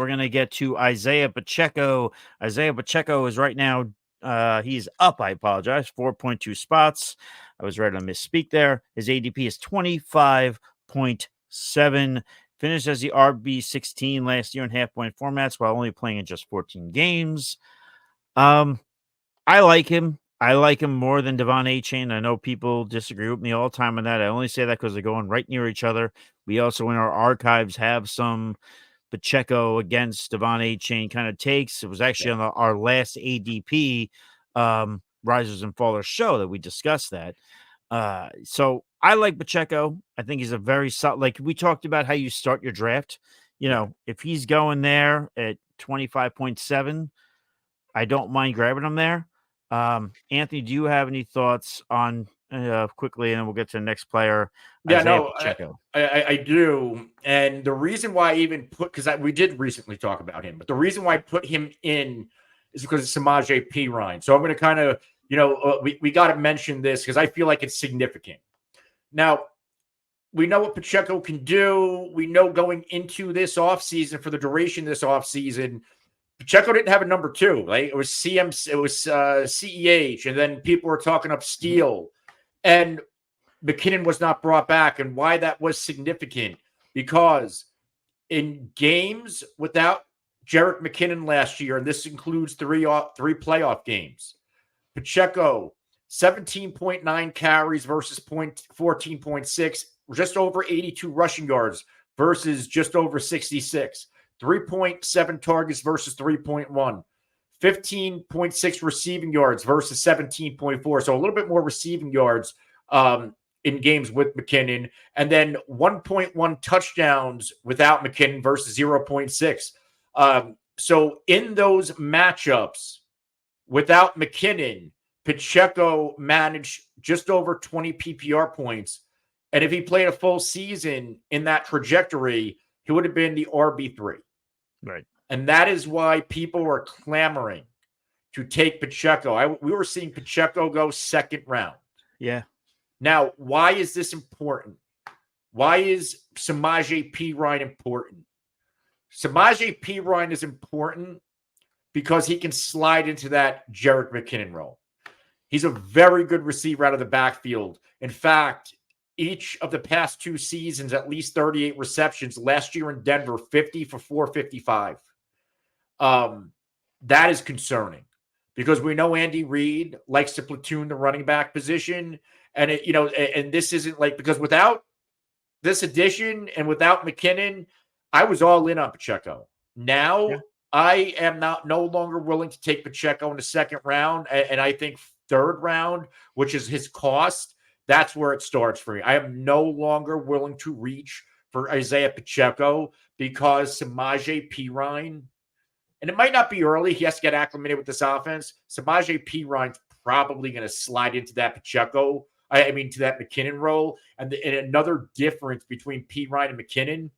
we're going to get to Isiah Pacheco. Isiah Pacheco is right now, he's up, I apologize, 4.2 spots. I was right to misspeak there. His ADP is 25.7. Finished as the RB16 last year in half-point formats while only playing in just 14 games. I like him. I like him more than Devon A-Chain. I know people disagree with me all the time on that. I only say that because they're going right near each other. We also, in our archives, have some Pacheco against Devon A-Chain kind of takes. It was actually on our last ADP Risers and Fallers show that we discussed that. So I like Pacheco. I think he's a very solid, like we talked about how you start your draft. You know, if he's going there at 25.7, I don't mind grabbing him there. Anthony, do you have any thoughts on quickly, and then we'll get to the next player? Yeah, Isiah no, Pacheco. I do. And the reason why I even put, because we did recently talk about him, but the reason why I put him in is because of Samaje Perine. So I'm going to kind of, we got to mention this because I feel like it's significant. Now, we know what Pacheco can do. We know going into this offseason, for the duration of this offseason, Pacheco didn't have a number two. Right? It was CEH, and then people were talking up Steele. And McKinnon was not brought back. And why that was significant, because in games without Jerick McKinnon last year, and this includes three playoff games, Pacheco, 17.9 carries versus 14.6, just over 82 rushing yards versus just over 66, 3.7 targets versus 3.1, 15.6 receiving yards versus 17.4. So a little bit more receiving yards in games with McKinnon, and then 1.1 touchdowns without McKinnon versus 0.6. So in those matchups without McKinnon, Pacheco managed just over 20 PPR points. And if he played a full season in that trajectory, he would have been the RB3. Right. And that is why people were clamoring to take Pacheco. We were seeing Pacheco go second round. Yeah. Now, why is this important? Why is Samaje Perine important? Samaje Perine is important because he can slide into that Jerick McKinnon role. He's a very good receiver out of the backfield. In fact, each of the past two seasons, at least 38 receptions. Last year in Denver, 50 for 455. That is concerning because we know Andy Reid likes to platoon the running back position. And, and this isn't like, because without this addition and without McKinnon, I was all in on Pacheco. Now, I am no longer willing to take Pacheco in the second round. And I think third round, which is his cost, that's where it starts for me. I am no longer willing to reach for Isiah Pacheco because Samaje Perine, and it might not be early. He has to get acclimated with this offense. Samaje Perine's probably going to slide into that Pacheco, to that McKinnon role. And another difference between Perine and McKinnon,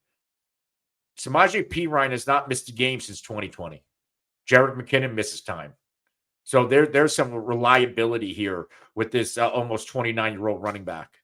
Samaje Perine has not missed a game since 2020. Jerick McKinnon misses time. So there's some reliability here with this almost 29-year-old running back.